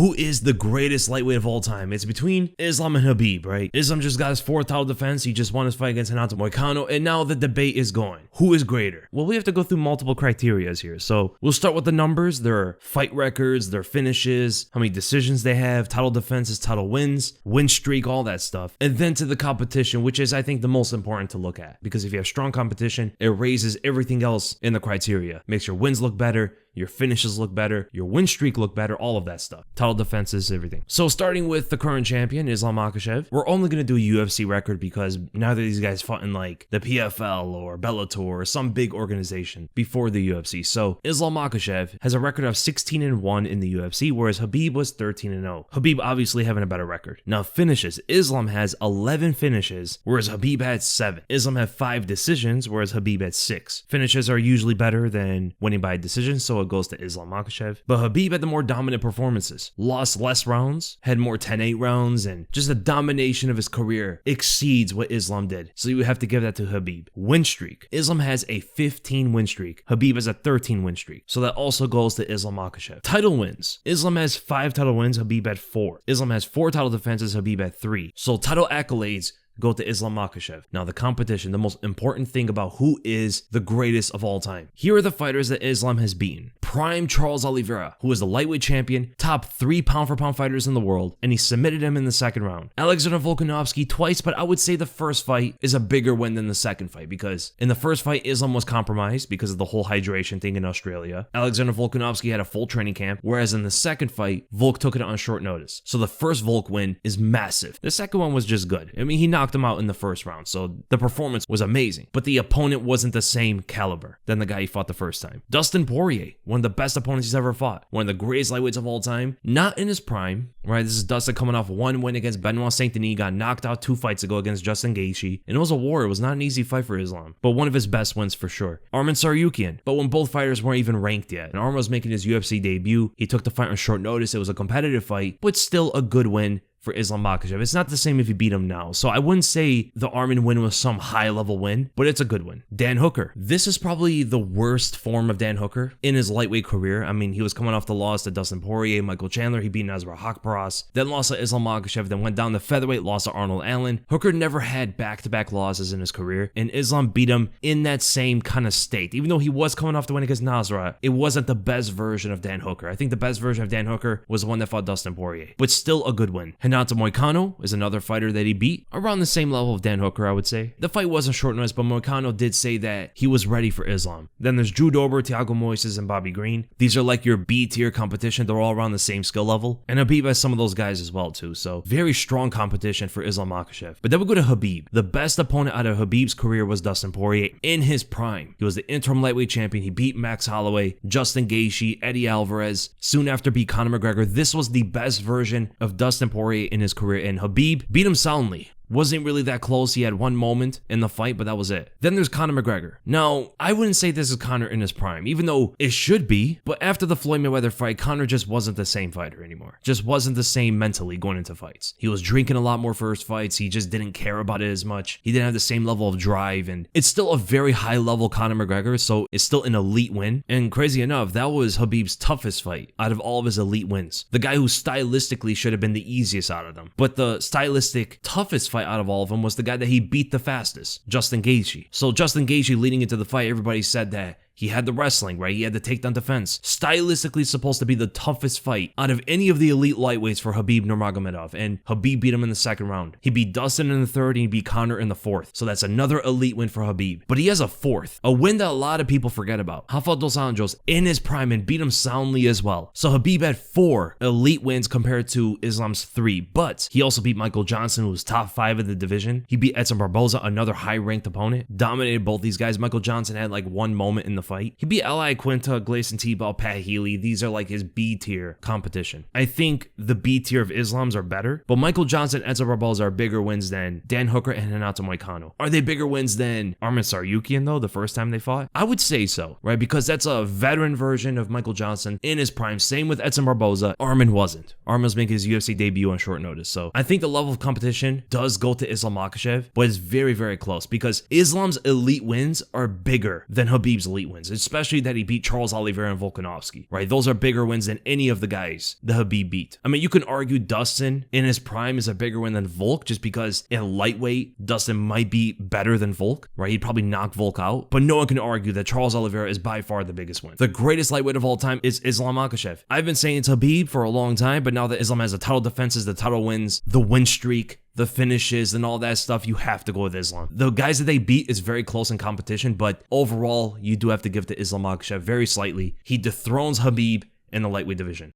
Who is the greatest lightweight of all time? It's between Islam and Khabib, right? Islam just got his 4th title defense. He just won his fight against Renato Moicano, and now the debate is going. Who is greater? Well, we have to go through multiple criterias here. So we'll start with the numbers, their fight records, their finishes, how many decisions they have, title defenses, title wins, win streak, all that stuff. And then to the competition, which is, I think, the most important to look at. Because if you have strong competition, it raises everything else in the criteria. Makes your wins look better, your finishes look better, your win streak look better, all of that stuff. Title defenses, everything. So starting with the current champion, Islam Makhachev, we're only going to do a UFC record because neither of these guys fought in like the PFL or Bellator or some big organization before the UFC. So Islam Makhachev has a record of 16-1 in the UFC, whereas Khabib was 13-0. Khabib obviously having a better record. Now finishes, Islam has 11 finishes, whereas Khabib had 7. Islam had 5 decisions, whereas Khabib had 6. Finishes are usually better than winning by decision, so it goes to Islam Makhachev. But Khabib had the more dominant performances, lost less rounds, had more 10-8 rounds, and just the domination of his career exceeds what Islam did. So you would have to give that to Khabib. Win streak, Islam has a 15 win streak. Khabib has a 13 win streak. So that also goes to Islam Makhachev. Title wins, Islam has 5 title wins, Khabib had 4. Islam has 4 title defenses, Khabib had 3. So title accolades go to Islam Makhachev. Now the competition, the most important thing about who is the greatest of all time. Here are the fighters that Islam has beaten. Prime Charles Oliveira, who is the lightweight champion, top 3 pound-for-pound fighters in the world, and he submitted him in the 2nd round. Alexander Volkanovski twice, but I would say the first fight is a bigger win than the second fight because in the first fight, Islam was compromised because of the whole hydration thing in Australia. Alexander Volkanovski had a full training camp, whereas in the second fight, Volk took it on short notice. So the first Volk win is massive. The second one was just good. I mean, he knocked him out in the first round, so the performance was amazing, but the opponent wasn't the same caliber than the guy he fought the first time. Dustin Poirier, one of the best opponents he's ever fought, one of the greatest lightweights of all time, not in his prime, right? This is Dustin coming off 1 win against Benoit Saint-Denis, got knocked out 2 fights ago against Justin Gaethje, and it was a war. It was not an easy fight for Islam, but one of his best wins for sure. Arman Tsarukyan, but when both fighters weren't even ranked yet, and Arman was making his UFC debut, he took the fight on short notice. It was a competitive fight, but still a good win for Islam Makhachev. It's not the same if you beat him now. So I wouldn't say the Arman win was some high-level win, but it's a good win. Dan Hooker. This is probably the worst form of Dan Hooker in his lightweight career. I mean, he was coming off the loss to Dustin Poirier, Michael Chandler. He beat Nasrat Haqparast, then lost to Islam Makhachev, then went down to featherweight, lost to Arnold Allen. Hooker never had back-to-back losses in his career, and Islam beat him in that same kind of state. Even though he was coming off the win against Nasrat, it wasn't the best version of Dan Hooker. I think the best version of Dan Hooker was the one that fought Dustin Poirier, but still a good win. Renato Moicano is another fighter that he beat, around the same level of Dan Hooker, I would say. The fight wasn't short notice, but Moicano did say that he was ready for Islam. Then there's Drew Dober, Thiago Moises, and Bobby Green. These are like your B-tier competition. They're all around the same skill level, and Khabib has some of those guys as well too, so very strong competition for Islam Makhachev. But then we go to Khabib. The best opponent out of Khabib's career was Dustin Poirier in his prime. He was the interim lightweight champion. He beat Max Holloway, Justin Gaethje, Eddie Alvarez, soon after beat Conor McGregor. This was the best version of Dustin Poirier in his career, and Khabib beat him soundly. Wasn't really that close. He had one moment in the fight, but that was it. Then there's Conor McGregor. Now, I wouldn't say this is Conor in his prime, even though it should be, but after the Floyd Mayweather fight, Conor just wasn't the same fighter anymore. Just wasn't the same mentally going into fights. He was drinking a lot more for his fights. He just didn't care about it as much. He didn't have the same level of drive, and it's still a very high level Conor McGregor, so it's still an elite win. And crazy enough, that was Khabib's toughest fight out of all of his elite wins. The guy who stylistically should have been the easiest out of them. But the stylistic toughest fight out of all of them was the guy that he beat the fastest, Justin Gaethje. So Justin Gaethje leading into the fight, everybody said that he had the wrestling, right? He had the takedown defense. Stylistically supposed to be the toughest fight out of any of the elite lightweights for Khabib Nurmagomedov, and Khabib beat him in the second round. He beat Dustin in the third, and he beat Conor in the fourth. So that's another elite win for Khabib. But he has a fourth, a win that a lot of people forget about. Rafael dos Anjos in his prime and beat him soundly as well. So Khabib had 4 elite wins compared to Islam's 3, but he also beat Michael Johnson, who was top 5 of the division. He beat Edson Barboza, another high-ranked opponent. Dominated both these guys. Michael Johnson had like one moment in the fight. He beat L.I. Quinta, Gleison Tibau, Pat Healy. These are like his B-tier competition. I think the B-tier of Islam's are better, but Michael Johnson and Edson Barboza are bigger wins than Dan Hooker and Renato Moicano. Are they bigger wins than Arman Tsarukyan, though, the first time they fought? I would say so, right? Because that's a veteran version of Michael Johnson in his prime. Same with Edson Barboza. Arman wasn't. Arman was making his UFC debut on short notice. So I think the level of competition does go to Islam Makhachev, but it's very, very close because Islam's elite wins are bigger than Khabib's elite wins, especially that he beat Charles Oliveira and Volkanovski, right? Those are bigger wins than any of the guys the Khabib beat. I mean, you can argue Dustin in his prime is a bigger win than Volk just because in lightweight, Dustin might be better than Volk, right? He'd probably knock Volk out, but no one can argue that Charles Oliveira is by far the biggest win. The greatest lightweight of all time is Islam Makhachev. I've been saying it's Khabib for a long time, but now that Islam has the title defenses, the title wins, the win streak, the finishes and all that stuff, you have to go with Islam. The guys that they beat is very close in competition, but overall, you do have to give to Islam Makhachev very slightly. He dethrones Khabib in the lightweight division.